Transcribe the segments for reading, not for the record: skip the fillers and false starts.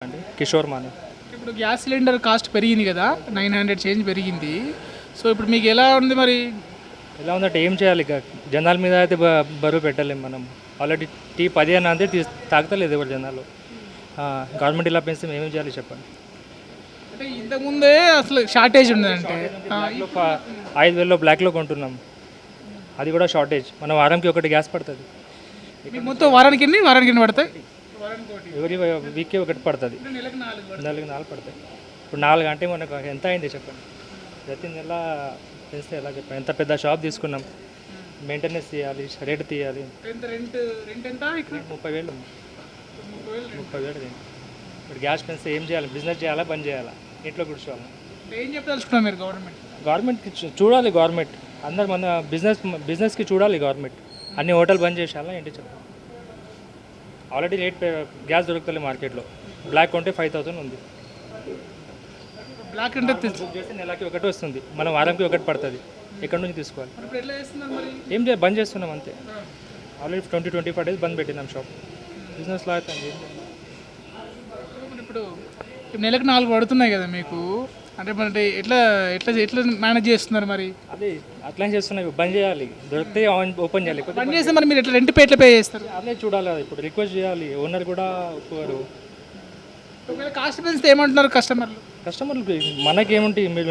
అండి కిషోర్ మానే. ఇప్పుడు గ్యాస్ సిలిండర్ కాస్ట్ పెరిగింది కదా, 900 చేంజ్ పెరిగింది. సో ఇప్పుడు మీకు ఎలా ఉంది మరి? ఎలా ఉందంటే ఏం చేయాలి, ఇక జనాల మీద అయితే బరువు పెట్టలేము మనం. ఆల్రెడీ టీ 10 అని అంతే తాగుతలేదు ఎవరు జనాలు. గవర్నమెంట్ ఇలా పెంచితే మేమేం చేయాలి చెప్పండి. అంటే ఇంతకుముందే అసలు షార్టేజ్ ఉండదంటే 5,000లో బ్లాక్లో కొంటున్నాం, అది కూడా షార్టేజ్. మనం వారంకి ఒకటి గ్యాస్ పడుతుంది, మీకు మొత్తం వారానికి ఎన్ని పడతాయి? ఎవరి వీక్కి ఒకటి పడుతుంది, నెలకి 4 పడతాయి. ఇప్పుడు 4 అంటే మనకు ఎంత అయింది చెప్పండి. ప్రతి నెల పెంచితే ఎలా చెప్పండి. ఎంత పెద్ద షాప్ తీసుకున్నాం, మెయింటెనెన్స్ చేయాలి, రేటు తీయాలి. రెంట్ ఎంత? 30,000 ఇప్పుడు గ్యాస్ పెంచితే ఏం చేయాలి? బిజినెస్ చేయాలా, బంద్ చేయాలా, ఇంట్లో కూర్చోవాలి? ఏం చెప్పదలుచుకున్నాం మీరు? గవర్నమెంట్కి చూడాలి, గవర్నమెంట్ అందరు మన బిజినెస్కి చూడాలి గవర్నమెంట్. అన్ని హోటల్ బంద్ చేసేయాలా ఏంటి చెప్పండి. ఆల్రెడీ రేట్ గ్యాస్ దొరుకుతుంది మార్కెట్లో. బ్లాక్ కొంటే 5,000 ఉంది. బ్లాక్ అంటే బుక్ చేస్తే నెలకి ఒకటి వస్తుంది, మనం వారంకి ఒకటి పడుతుంది. ఎక్కడి నుంచి తీసుకోవాలి? ఇప్పుడు ఎట్లా చేస్తున్నారు మరి? ఏం చేయాలి, బంద్ చేస్తున్నాం అంతే. ఆల్రెడీ 20-25 డేస్ బంద్ పెట్టినాం షాప్. బిజినెస్లో అవుతుంది. ఇప్పుడు నెలకు 4 పడుతున్నాయి కదా మీకు, అంటే మరి ఎట్లా ఎట్లా ఎట్లా మేనేజ్ చేస్తున్నారు మరి? అదే అట్లా చేస్తున్నాయి, బంద్ చేయాలి. దొరికితే ఓపెన్ చేయాలి. బంద్ చేస్తే మరి మీరు ఎట్లా ఎట్లా పే చేస్తారు? అదే చూడాలి, ఇప్పుడు రిక్వెస్ట్ చేయాలి. ఓనర్ కూడా ఒప్పుకోరు. ఒకవేళ కాస్ట్ పెంచితే ఏమంటున్నారు కస్టమర్లు? మనకేముంటి, మీరు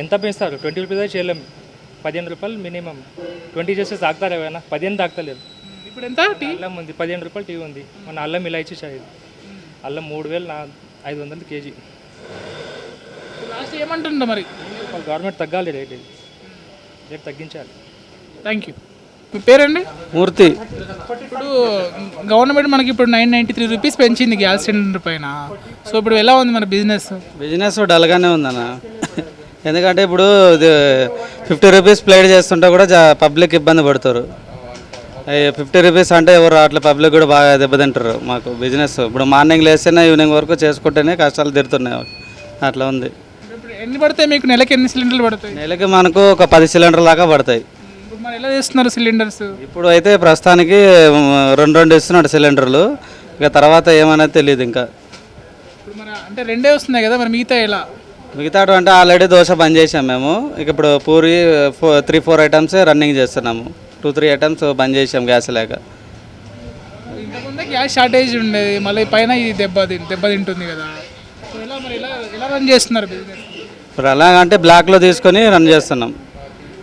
ఎంత పెంచుతారు? 20 రూపీస్ అయితే చేయలేము, 15 రూపాయలు మినిమం. 20 చేస్తే తాగుతారు ఏమైనా, 15 తాగుతలేదు. ఇప్పుడు ఎంత? అల్లం ఉంది 15 రూపాయలు, టీ ఉంది. మన అల్లం ఇలాచి చాయ్, అల్లం 3,500 కేజీ. లాస్ట్ ఏమంటుండ మరి? గవర్నమెంట్ తగ్గాలి, రేట్ తగ్గించాలి. Thank you. మీ పేరండి? మూర్తి. ఇప్పుడు గవర్నమెంట్ మనకి ఇప్పుడు 993 రూపీస్ పెంచింది గ్యాస్ సిలిండర్ పైన. సో ఇప్పుడు ఎలా ఉంది మన బిజినెస్ డల్గానే ఉందన్న. ఎందుకంటే ఇప్పుడు 50 రూపీస్ ప్లేట్ చేస్తుంటే కూడా పబ్లిక్ ఇబ్బంది పడతారు. 50 రూపీస్ అంటే ఎవరు అట్లా పబ్లిక్ కూడా బాగా దెబ్బతింటారు. మాకు బిజినెస్ ఇప్పుడు మార్నింగ్ లేస్తేనే ఈవినింగ్ వరకు చేసుకుంటేనే కష్టాలు తీరుతున్నాయి, అట్లా ఉంది. ఇప్పుడు ఎన్ని పడతాయి మీకు? నెలకి ఎన్ని సిలిండర్లు పడతాయి? నెలకి మనకు ఒక 10 సిలిండర్ దాకా పడతాయి. ఇప్పుడు మరి ఎలా చేస్తున్నారు సిలిండర్స్? ఇప్పుడు అయితే ప్రస్తుతానికి 2 ఇస్తున్నాడు సిలిండర్లు. ఇక తర్వాత ఏమనేది తెలియదు ఇంకా. ఇప్పుడు మన అంటే 2 వస్తున్నాయి కదా, మరి మిగతా ఎలా? మిగతా అంటే ఆల్రెడీ దోశ బంద్ చేసాం మేము. ఇక ఇప్పుడు పూరి 3-4 ఐటమ్స్ రన్నింగ్ చేస్తున్నాము. 2-3 ఐటమ్స్ బంద్ చేసాం గ్యాస్ లేక. ఇంతకుముందే గ్యాస్ షార్టేజ్ ఉండేది, మళ్ళీ పైన ఇది దెబ్బతింటుంది కదా. సో ఎలా మరి ఎలా రన్ చేస్తున్నారు బిజినెస్? ఇప్పుడు అలాగంటే బ్లాక్లో తీసుకొని రన్ చేస్తున్నాం.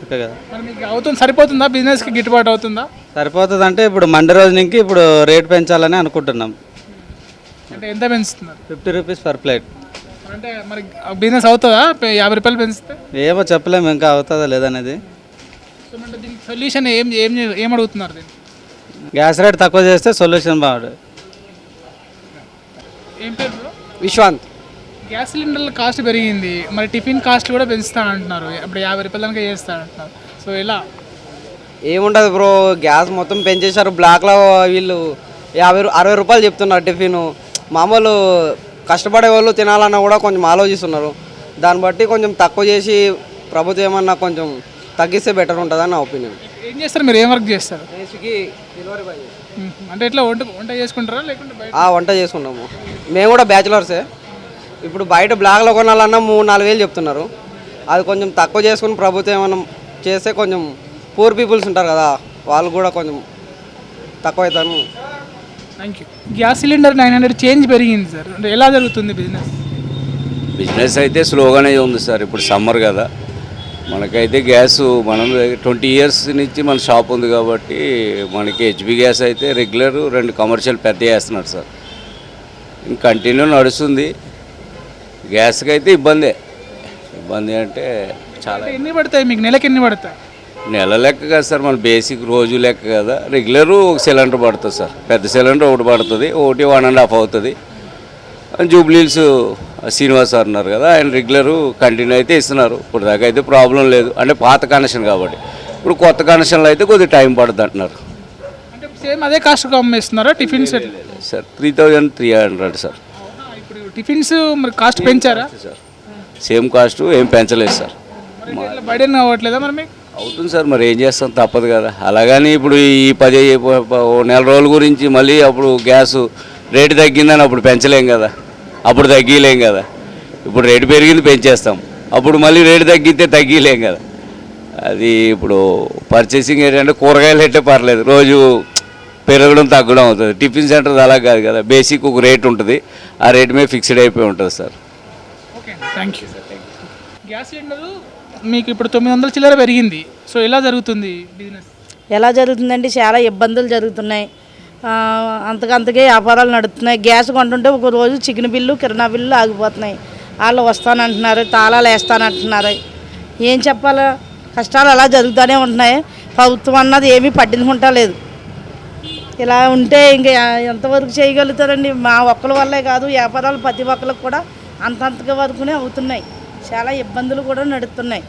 ఓకే కదా. మరి మీకు సరిపోతుందా? బిజినెస్కి గిట్టుబాటు అవుతుందా? సరిపోతుంది అంటే ఇప్పుడు మండే రోజు నుంచి ఇప్పుడు రేట్ పెంచాలని అనుకుంటున్నాం. అంటే ఎంత పెంచుతున్నారు? 50 రూపీస్ పర్ ప్లేట్. అంటే మరి బిజినెస్ అవుతుందా 50 రూపాయలు పెంచితే? ఏమో చెప్పలేము ఇంకా అవుతుందా లేదనేది. సో అంటే దీనికి సొల్యూషన్ ఏం అడుగుతున్నారు? దీన్ని గ్యాస్ రేట్ తక్కువ చేస్తే సొల్యూషన్ బాగుంటుంది. ఏం పేరు బ్రో? విశ్వాంత్. గ్యాస్ సిలిండర్ల కాస్ట్ పెరిగింది, మరి టిఫిన్ కాస్ట్ కూడా పెంచుతానంటున్నారు. ఇప్పుడు 50 రూపాయల దాకా చేస్తానంటున్నారు. సో ఎలా? ఏముంటుంది బ్రో, గ్యాస్ మొత్తం పెంచేశారు. బ్లాక్లో వీళ్ళు 60 రూపాయలు చెప్తున్నారు టిఫిన్. మామూలు కష్టపడే వాళ్ళు తినాలన్నా కూడా కొంచెం ఆలోచిస్తున్నారు. దాన్ని బట్టి కొంచెం తక్కువ చేసి ప్రభుత్వం ఏమన్నా కొంచెం తగ్గిస్తే బెటర్ ఉంటుందని నా ఒపీనియన్. ఏం చేస్తారు మీరు? ఏం వర్క్ చేస్తారు? రేసుకి డెలివరీ బాయ్. అంటే ఎట్లా వంట చేసుకుంటారా లేకుంటే బయట? వంట చేసుకుంటాము. మేము కూడా బ్యాచులర్సే. ఇప్పుడు బయట బ్లాక్లో కొనాలన్నా 3-4 వేలు చెప్తున్నారు. అది కొంచెం తక్కువ చేసుకుని ప్రభుత్వం ఏమైనా చేస్తే కొంచెం పూర్ పీపుల్స్ ఉంటారు కదా, వాళ్ళు కూడా కొంచెం తక్కువ అవుతాను. Thank you. Gas cylinder 900 change పెరిగింది సార్, అంటే ఎలా జరుగుతుంది బిజినెస్ అయితే స్లోగానే ఉంది సార్. ఇప్పుడు సమ్మర్ కదా, మనకైతే గ్యాస్ మనం 20 ఇయర్స్ నుంచి మన షాప్ ఉంది కాబట్టి మనకి హెచ్పి గ్యాస్ అయితే రెగ్యులర్ 2 కమర్షియల్ పెద్ద వేస్తున్నారు సార్. ఇంక కంటిన్యూ నడుస్తుంది. గ్యాస్కి అయితే ఇబ్బంది అంటే చాలా. ఎన్ని పడతాయి మీకు? నెలకి ఎన్ని పడతాయి? నెల లెక్క కదా సార్, మన బేసిక్ రోజు లెక్క కదా. రెగ్యులర్ 1 సిలిండర్ పడుతుంది సార్. పెద్ద సిలిండర్ ఒకటి పడుతుంది, ఒకటి 1.5 అవుతుంది. జూబ్లీహిల్స్ శ్రీనివాస్ సార్ ఉన్నారు కదా, ఆయన రెగ్యులర్ కంటిన్యూ అయితే ఇస్తున్నారు. ఇప్పుడు దాకా అయితే ప్రాబ్లం లేదు, అంటే పాత కనెక్షన్ కాబట్టి. ఇప్పుడు కొత్త కనెక్షన్లో అయితే కొద్దిగా టైం పడుతుంది అంటున్నారు. అంటే సేమ్ అదే కాస్ట్ అమ్మేస్తున్నారా టిఫిన్స్ సార్? 3,300 సార్. ఇప్పుడు టిఫిన్స్ మరి కాస్ట్ పెంచారా సార్? సేమ్ కాస్ట్ ఏం పెంచలేదు సార్. బర్డెన్ అవ్వట్లేదా మరి మీకు? అవుతుంది సార్, మరి ఏం చేస్తాం, తప్పదు కదా. అలాగని ఇప్పుడు ఈ 10 నెల రోజుల గురించి మళ్ళీ అప్పుడు గ్యాస్ రేటు తగ్గిందని అప్పుడు పెంచలేం కదా. అప్పుడు తగ్గిలేం కదా. ఇప్పుడు రేటు పెరిగింది పెంచేస్తాం, అప్పుడు మళ్ళీ రేటు తగ్గితే తగ్గిలేం కదా. అది ఇప్పుడు పర్చేసింగ్ ఏంటంటే కూరగాయలు అయితే పర్లేదు, రోజు పెరగడం తగ్గడం అవుతుంది. టిఫిన్ సెంటర్ అలా కాదు కదా, బేసిక్ ఒక రేట్ ఉంటుంది, ఆ రేటు మీద ఫిక్స్డ్ అయిపోయి ఉంటుంది sir. Okay, thank you. Gas cylinder మీకు ఇప్పుడు 900 చిల్లర పెరిగింది, సో ఎలా జరుగుతుంది బిజినెస్? ఎలా జరుగుతుందండి, చాలా ఇబ్బందులు జరుగుతున్నాయి. అంతకంతకే వ్యాపారాలు నడుస్తున్నాయి. గ్యాస్ కొంటుంటే ఒక రోజు చికెన్ బిల్లు కిరాణా బిల్లు ఆగిపోతున్నాయి. వాళ్ళు వస్తానంటున్నారు, తాళాలు వేస్తానంటున్నారు. ఏం చెప్పాలా, కష్టాలు అలా జరుగుతూనే ఉంటున్నాయి. ప్రభుత్వం అన్నది ఏమీ పట్టించుకుంటలేదు. ఇలా ఉంటే ఇంకా ఎంతవరకు చేయగలుగుతారండి? మా ఒక్కరి వల్లే కాదు, వ్యాపారాలు ప్రతి ఒక్కరికి కూడా అంతంతగా వరకునే అవుతున్నాయి. చాలా ఇబ్బందులు కూడా నడుస్తున్నాయి.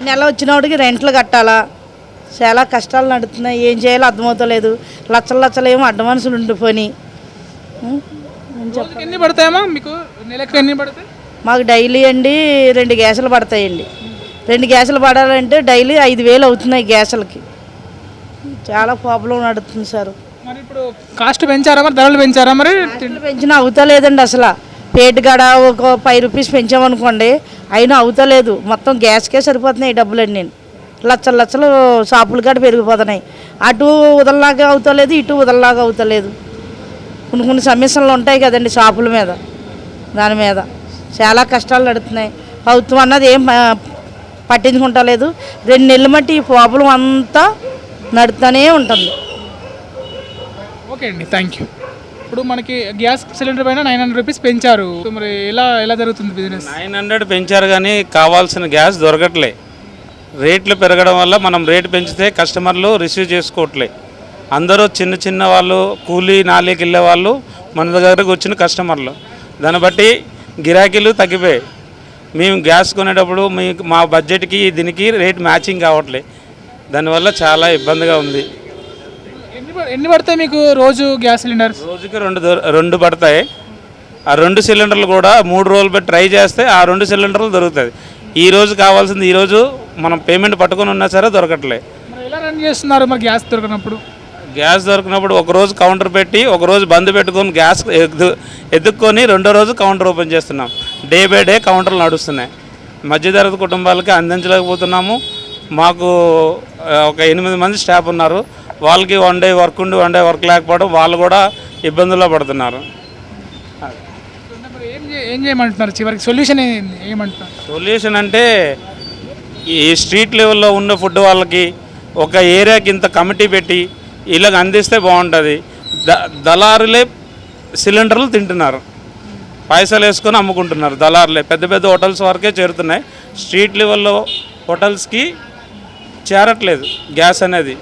నెల వచ్చినోడికి రెంట్లు కట్టాలా, చాలా కష్టాలు నడుస్తున్నాయి. ఏం చేయాలో అర్థమవుతలేదు. లచ్చలు ఏమో అడ్వాన్సులు ఉండిపోయి. రోజుకి ఎన్ని పడతాయమ్మా మీకు? నెలకు ఎన్ని పడతాయి? మాకు డైలీ అండి 2 గ్యాసులు పడతాయండి. 2 గ్యాసులు పడాలంటే డైలీ 5,000 అవుతున్నాయి గ్యాసులకి. చాలా ప్రాబ్లం నడుస్తుంది సార్. మరి ఇప్పుడు కాస్ట్ పెంచారా, మరి ధరలు పెంచారా? మరి రేట్లు పెంచినా అవుతలేదండి. అసలు పేటు గడ ఒక 5 రూపీస్ పెంచామనుకోండి, అయినా అవుతలేదు. మొత్తం గ్యాస్కే సరిపోతున్నాయి డబ్బులన్నీ. లచ్చలు షాపులు కాడ పెరిగిపోతున్నాయి. అటు వదలలాగా అవుతలేదు, ఇటు వదలలాగా అవుతలేదు. కొన్ని సమస్యలు ఉంటాయి కదండి షాపుల మీద, దాని మీద చాలా కష్టాలు నడుస్తున్నాయి. ప్రభుత్వం అన్నది ఏం పట్టించుకుంటలేదు. 2 నెలలు మట్టి ఈ ప్రాబ్లం అంతా నడుతూనే ఉంటుంది. ఓకే అండి, థ్యాంక్ యూ. ఇప్పుడు మనకి గ్యాస్ సిలిండర్ పైన 900 రూపీస్ పెంచారు. సో మరి ఎలా జరుగుతుంది బిజినెస్? 900 పెంచారు కానీ కావాల్సిన గ్యాస్ దొరకట్లే. రేట్లు పెరగడం వల్ల మనం రేటు పెంచితే కస్టమర్లు రిసీవ్ చేసుకోవట్లే. అందరూ చిన్న వాళ్ళు, కూలీ నాలికి వెళ్ళే వాళ్ళు మన దగ్గరకు వచ్చిన కస్టమర్లు, దాన్ని బట్టి గిరాకీలు తగ్గిపోయాయి. మేము గ్యాస్ కొనేటప్పుడు మా బడ్జెట్కి దీనికి రేట్ మ్యాచింగ్ కావట్లే, దానివల్ల చాలా ఇబ్బందిగా ఉంది. ఎన్ని పడతాయి మీకు రోజు గ్యాస్ సిలిండర్? రోజుకి 2 పడతాయి. ఆ 2 సిలిండర్లు కూడా 3 రోజులు పెట్టి ట్రై చేస్తే ఆ 2 సిలిండర్లు దొరుకుతుంది. ఈ రోజు కావాల్సింది ఈరోజు మనం పేమెంట్ పట్టుకొని ఉన్నా సరే దొరకట్లే. మరి ఎలా రన్ చేస్తున్నారు మరి గ్యాస్ దొరకనప్పుడు? గ్యాస్ దొరికినప్పుడు ఒకరోజు కౌంటర్ పెట్టి ఒకరోజు బంద్ పెట్టుకొని గ్యాస్ ఎదుక్కొని 2వ రోజు కౌంటర్ ఓపెన్ చేస్తున్నాం. డే బై డే కౌంటర్లు నడుస్తున్నాయి. మధ్యతరగతి కుటుంబాలకి అందించలేకపోతున్నాము. మాకు ఒక 8 మంది స్టాఫ్ ఉన్నారు. వాళ్ళకి 1 డే వర్క్ ఉండి 1 డే వర్క్ లేకపోవడం, వాళ్ళు కూడా ఇబ్బందుల్లో పడుతున్నారు. ఏం చేయమంటున్నారు చివరికి? సొల్యూషన్ ఏమంటున్నారు? సొల్యూషన్ అంటే ఈ స్ట్రీట్ లెవెల్లో ఉన్న ఫుడ్ వాళ్ళకి ఒక ఏరియాకి ఇంత కమిటీ పెట్టి ఇలాగ అందిస్తే బాగుంటుంది. దళారులే సిలిండర్లు తింటున్నారు, పైసలు వేసుకొని అమ్ముకుంటున్నారు. దళారులే పెద్ద హోటల్స్ వరకే చేరుతున్నాయి. స్ట్రీట్ లెవెల్లో హోటల్స్కి చేరట్లేదు గ్యాస్ అనేది.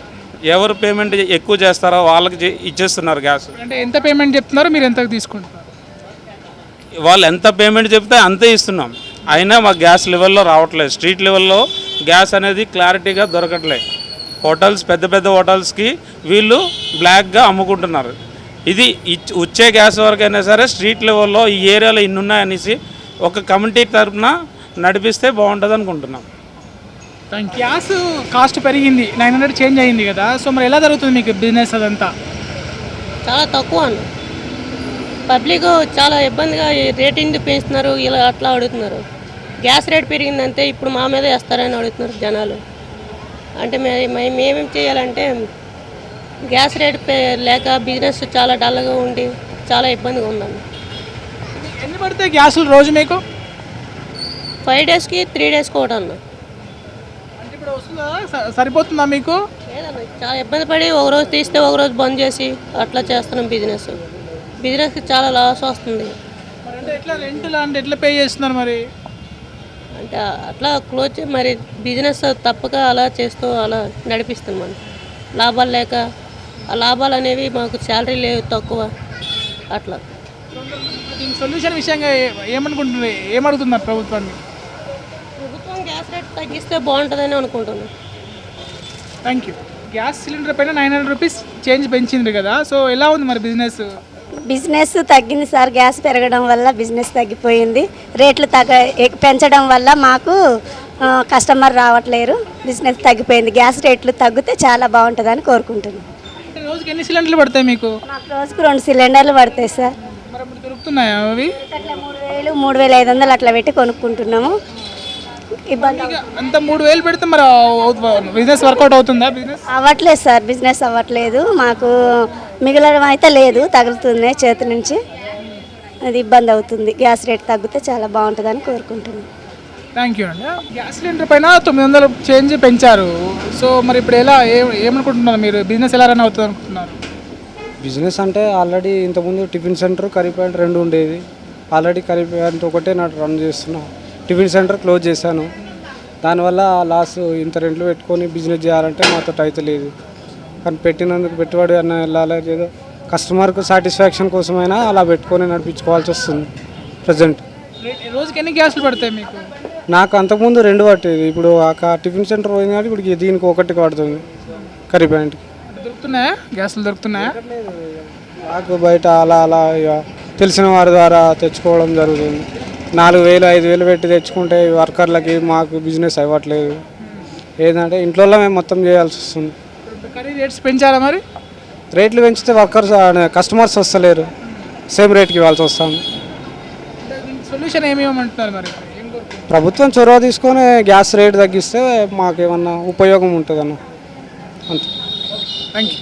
ఎవరు పేమెంట్ ఎక్కువ చేస్తారో వాళ్ళకి ఇచ్చేస్తున్నారు గ్యాస్. అంటే ఎంత పేమెంట్ చెప్తున్నారు, మీరు ఎంత తీసుకుంటున్నారు? వాళ్ళు ఎంత పేమెంట్ చెప్తే అంతే ఇస్తున్నాం, అయినా మాకు గ్యాస్ లెవెల్లో రావట్లేదు. స్ట్రీట్ లెవెల్లో గ్యాస్ అనేది క్లారిటీగా దొరకట్లేదు. హోటల్స్ పెద్ద హోటల్స్కి వీళ్ళు బ్లాక్గా అమ్ముకుంటున్నారు. ఇది వచ్చే గ్యాస్ వరకైనా సరే స్ట్రీట్ లెవెల్లో ఈ ఏరియాలో ఇన్ని ఉన్నాయనేసి ఒక కమిటీ తరఫున నడిపిస్తే బాగుంటుంది అనుకుంటున్నాం. గ్యాస్ కాస్ట్ పెరిగింది, 900 చేంజ్ అయింది కదా, సో మరి ఎలా జరుగుతుంది మీకు బిజినెస్ అదంతా? చాలా తక్కువ అన్న. పబ్లిక్ చాలా ఇబ్బందిగా రేట్ ఎందుకు పెంచుతున్నారు, ఇలా అట్లా అడుగుతున్నారు. గ్యాస్ రేట్ పెరిగిందంటే ఇప్పుడు మా మీద వేస్తారని అడుగుతున్నారు జనాలు. అంటే మేమేం చేయాలంటే గ్యాస్ రేట్ లేక బిజినెస్ చాలా డల్గా ఉండి చాలా ఇబ్బందిగా ఉందన్న. ఎన్ని పడతాయి గ్యాసులు రోజు మీకు? 5 డేస్కి 3 డేస్కి ఒకటి అన్న. అంటే ఇప్పుడు వస్తుందా, సరిపోతుందా మీకు? లేదన్న, చాలా ఇబ్బంది పడి ఒకరోజు తీస్తే ఒకరోజు బంద్ చేసి అట్లా చేస్తున్నాం. బిజినెస్కి చాలా లాస్ వస్తుంది. అంటే ఎట్లా రెంట్ లాంటి ఎట్లా పే చేస్తున్నారు మరి? అంటే అట్లా క్లోజ్ మరి బిజినెస్ తప్పక అలా చేస్తూ అలా నడిపిస్తున్నాం. లాభాలు లేక ఆ లాభాలు అనేవి మాకు శాలరీ లేవు, తక్కువ అట్లా. దీని సొల్యూషన్ విషయంగా ఏమడుగుతున్నారు ప్రభుత్వాన్ని? ప్రభుత్వం గ్యాస్ రేట్ తగ్గిస్తే బాగుంటుందని అనుకుంటున్నాను. Thank you. గ్యాస్ సిలిండర్ పైన 900 రూపీస్ చేంజ్ పెంచింది కదా, సో ఎలా ఉంది మరి బిజినెస్? బిజినెస్ తగ్గింది సార్. గ్యాస్ పెరగడం వల్ల బిజినెస్ తగ్గిపోయింది. రేట్లు పెంచడం వల్ల మాకు కస్టమర్ రావట్లేరు. బిజినెస్ తగ్గిపోయింది. గ్యాస్ రేట్లు తగ్గితే చాలా బాగుంటుందని కోరుకుంటున్నాను. రోజుకి ఎన్ని సిలిండర్లు పడతాయి మీకు? మాకు రోజుకు 2 సిలిండర్లు పడతాయి సార్. మరి ఇప్పుడు దొరుకుతున్నాయా అవి? అట్లా 3,000 3,500 అట్లా పెట్టి కొనుక్కుంటున్నాము. ఇబ్బంది ఇక అంత 3,000 పెడితే మరి బిజినెస్ వర్కౌట్ అవుతుందా? బిజినెస్ అవ్వట్లేదు సార్, బిజినెస్ అవ్వట్లేదు. మాకు మిగలడం అయితే లేదు, తగులుతుంది చేతి నుంచి. అది ఇబ్బంది అవుతుంది. గ్యాస్ రేట్ తగ్గితే చాలా బాగుంటుందని కోరుకుంటున్నాను. థ్యాంక్ యూ అండి. గ్యాస్ సిలిండర్ పైన 900 చేంజ్ పెంచారు. సో మరి ఇప్పుడు ఎలా ఏమనుకుంటున్నారు మీరు? బిజినెస్ ఎలా రన్ అవుతుంది అనుకుంటున్నారు? బిజినెస్ అంటే ఆల్రెడీ ఇంతకుముందు టిఫిన్ సెంటర్, కర్రీ పాయింట్ 2 ఉండేది. ఆల్రెడీ కర్రీ పాయింట్ ఒకటే నాకు రన్ చేస్తున్నా. టిఫిన్ సెంటర్ క్లోజ్ చేశాను. దానివల్ల లాస్. ఇంత రెంట్లు పెట్టుకొని బిజినెస్ చేయాలంటే మాతో అయితే లేదు. కానీ పెట్టినందుకు పెట్టుబడి అన్న వెళ్ళాలి, ఏదో కస్టమర్కు సాటిస్ఫాక్షన్ కోసమైనా అలా పెట్టుకొని నడిపించుకోవాల్సి వస్తుంది ప్రజెంట్. రోజుకి ఎన్ని గ్యాస్లు పడతాయి మీకు? నాకు అంతకుముందు 2 పట్టేది. ఇప్పుడు ఆ టిఫిన్ సెంటర్ పోయింది కాబట్టి ఇప్పుడు దీనికి 1 పడుతుంది కర్రీ పాయింట్కి. దొరుకుతున్నాయా? గ్యాస్లు దొరుకుతున్నాయా? నాకు బయట అలా అలా ఇక తెలిసిన వారి ద్వారా తెచ్చుకోవడం జరుగుతుంది. 4,000 5,000 పెట్టి తెచ్చుకుంటే వర్కర్లకి మాకు బిజినెస్ అవ్వట్లేదు. ఏంటంటే ఇంట్లో మేము మొత్తం చేయాల్సి వస్తుంది. కర్రీ రేట్స్ పెంచారా మరి? రేట్లు పెంచితే వర్కర్స్ కస్టమర్స్ వస్తలేరు, సేమ్ రేట్కి ఇవ్వాల్సి వస్తుంది. సొల్యూషన్ ఏమి ఇవ్వమంటున్నారు మరి? ప్రభుత్వం చొరవ తీసుకొని గ్యాస్ రేట్ తగ్గిస్తే మాకేమన్నా ఉపయోగం ఉంటుంది అన్న. అంతే. Thank you.